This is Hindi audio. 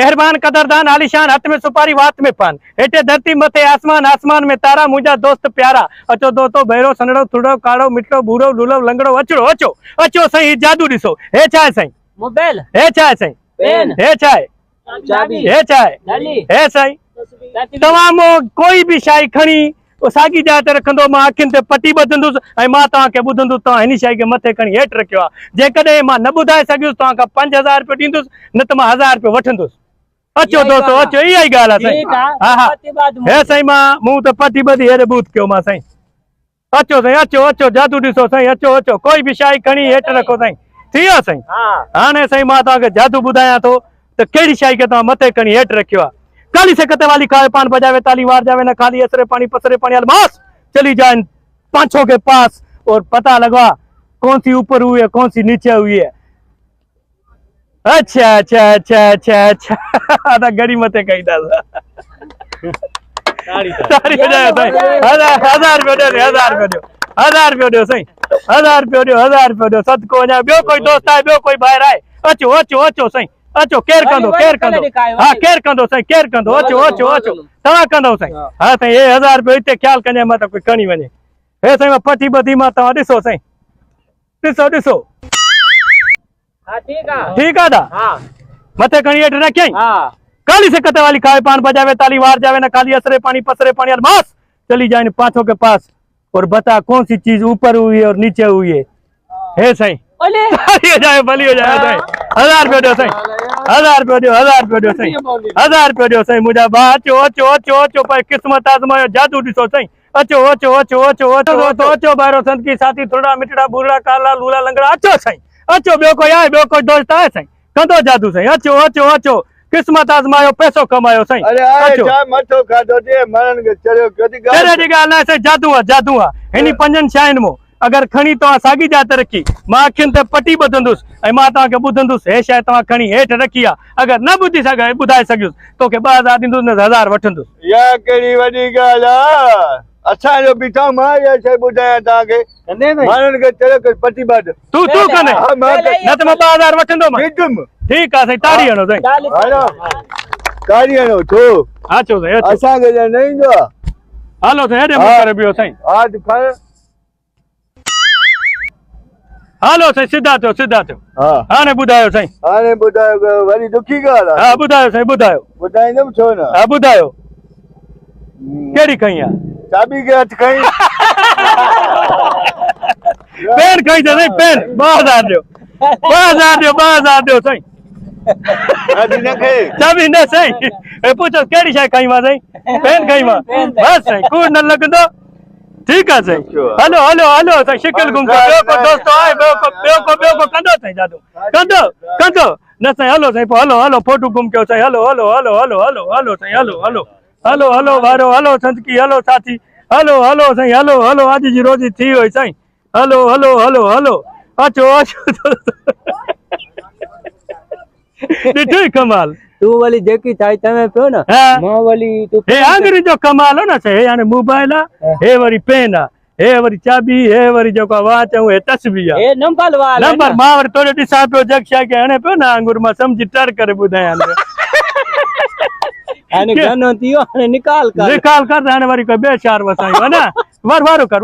मेहरबान कदरदान आलिशान हाथ में सुपारी वात में पान हेठे धरती मथे आसमान आसमान में तारा मुंहिंजा दोस्त प्यारा अचो दोस्तो बहरो सनड़ो थुड़ो काड़ो मिठो बूढ़ो लूलो लंगड़ो अचो अचो अचो साईं जादू ॾिसो हे छा आहे साईं मोबाइल हे छा आहे साईं पेन हे छा आहे चाबी हे छा आहे डाली हे साईं तव्हां मो कोई भी शइ खणी साॻी जाइ ते रखंदो मां अखियुनि ते पटी ॿधंदुसि ऐं मां तव्हांखे ॿुधंदुसि तव्हां हिन शइ खे मथे खणी हेठि रखियो आहे जेकॾहिं मां न ॿुधाए सघियुसि तव्हांखां 5000 रुपयो ॾींदुसि न त मां 1000 रुपयो वठंदुसि अचो दोस्तो अचो इहा ई ॻाल्हि आहे साईं हा हा हे साईं मां मूं त पटी ॿधी हेॾे बूथ कयो मां साईं अचो साईं अचो अचो जादू ॾिसो साईं अचो अचो कोई बि शइ खणी हेठि रखो साईं थी वियो साईं हाणे साईं मां तव्हांखे जादू ॿुधायां थो त कहिड़ी शइ खे तव्हां मथे खणी हेठि रखियो आहे काली से कते वाली खाए पान बजावे ताली वार जावे न खाली असरे पानी पसरे पानी अलमास चली जाए पांचों के पास और पता लगा कौन सी ऊपर हुई है कौन सी नीचे हुई है अच्छा अच्छा अच्छा अच्छा अच्छा आधा गड़ी मते कही था ताड़ी बजायो सही 1000 रुपया दे 1000 रुपया दो 1000 रुपया दो सही 1000 रुपया दो 1000 रुपया दो सदको वञा ॿियो कोई दोस्त आहे ॿियो कोई ॿाहिरि आहे अचो अचो अचो सही अचो केर कंदो हाँ केर कंदो साईं केर कंदो अचो अचो अचो तव्हां कंदो साईं हाँ साईं हे 1000 रुपया हिते ख्याल कजांइ मां त कोई खणी वञे हे साईं मां पटी ॿधी मां तव्हां ॾिसो साईं ॾिसो ॾिसो ठीक है दा मथे खणी हेठि रखियईं काली से कते वाली खाए पान बजावे ताली वार जावे न खाली असरे पानी पसरे पानी अलमास चली जाए पांचों के पास और बता कौन सी चीज ऊपर हुई है और नीचे हुई है हे साईं भली हो जाए साईं 1000 रुपया दो साईं 1000 रुपया दो 1000 रुपया दो साईं 1000 रुपया दो साईं मुंहिंजा भाउ अचो अचो अचो अचो पर क़िस्मत आज़मायो जादू ॾिसो साईं अचो अचो अचो अचो अचो अचो अचो ॿाहिरो संदकी साथी थोड़ा मिठड़ा बूढ़ा काला लूला लंगड़ा अचो साईं अचो ॿियो कोई आहे ॿियो कोई दोस्त आहे साईं कंदो जादू साईं अचो अचो अचो क़िस्मत आज़मायो पैसो कमायो साईं अचो मथो खाधो दे मरण के चढ़ियो कदी कहिड़ी ॻाल्हि आहे साईं जादू आहे हिन 5 शयुनि मां अगर खणी तव्हां साॻी जाइ ते रखी मां अखियुनि ते पटी ॿधंदुसि ऐं मां तव्हांखे ॿुधंदुसि हे शइ तव्हां खणी हेठि रखी आहे अगर न ॿुधी सघां ॿुधाए सघियुसि तोखे 2000 ॾींदुसि न 1000 वठंदुसि या कहिड़ी वॾी ॻाल्हि आहे असांजो बीठो मां इहा शइ ॿुधायां तव्हांखे माण्हुनि खे चढ़ियो पटी ॿध तूं कंदे न त मां 2000 वठंदो मां ठीकु आहे साईं ताड़ी हणो साईं हलो ताड़ी हणो छो अचो साईं अचो असांखे न ईंदो आहे हलो साईं हेॾे मोकर ॿियो साईं हा खण हलो साईं सिधा थियो हा हाणे ॿुधायो साईं हाणे ॿुधायो वरी दुखी ॻाल्हि आहे हा ॿुधायो साईं ॿुधायो ॿुधाईंदुमि छो न हा ॿुधायो कहिड़ी खई आहे चाबी के हथ खई पेन खई अथई पेन 2000 ॾियो 2000 ॾियो साईं चाबी न साईं पुछो कहिड़ी शइ खई मां साईं पेन खई मां बस साईं कूड़ न लॻंदो ठीक है साईं हलो हलो हलो साईं शिकिल गुम ॿियो को दोस्तो आहे ॿियो को कंदो साईं जादू कंदो न साईं हलो साईं पोइ हलो हलो फोटो गुम कयो साईं hello hello hello hello hello hello साईं हलो हलो हलो हलो वारो हलो संदकी हलो साथी हलो हलो साईं हलो हलो अॼु जी रोज़ी थी वई साईं हलो हलो हलो हलो अचो अचो ॾिठो कमाल तू वाली जेकी ठाही तमे पियो न मां वाली तू हे अंग्रेज जो कमाल हो न साईं हे हाणे मोबाइल आहे हे वरी पेन आहे हे वरी चाबी हे वरी जेको वाच ऐं हे तस्बीह आहे ए नंबर वाला नंबर मां वरी तोड़े ॾिसां पियो जग शइ खे हणे पियो न आंगुर मां सम्झी टर करे ॿुधायां हाणे गानो थियो हाणे निकाल कर हाणे वरी कोई ॿियो चार वसाई वञा वारो कर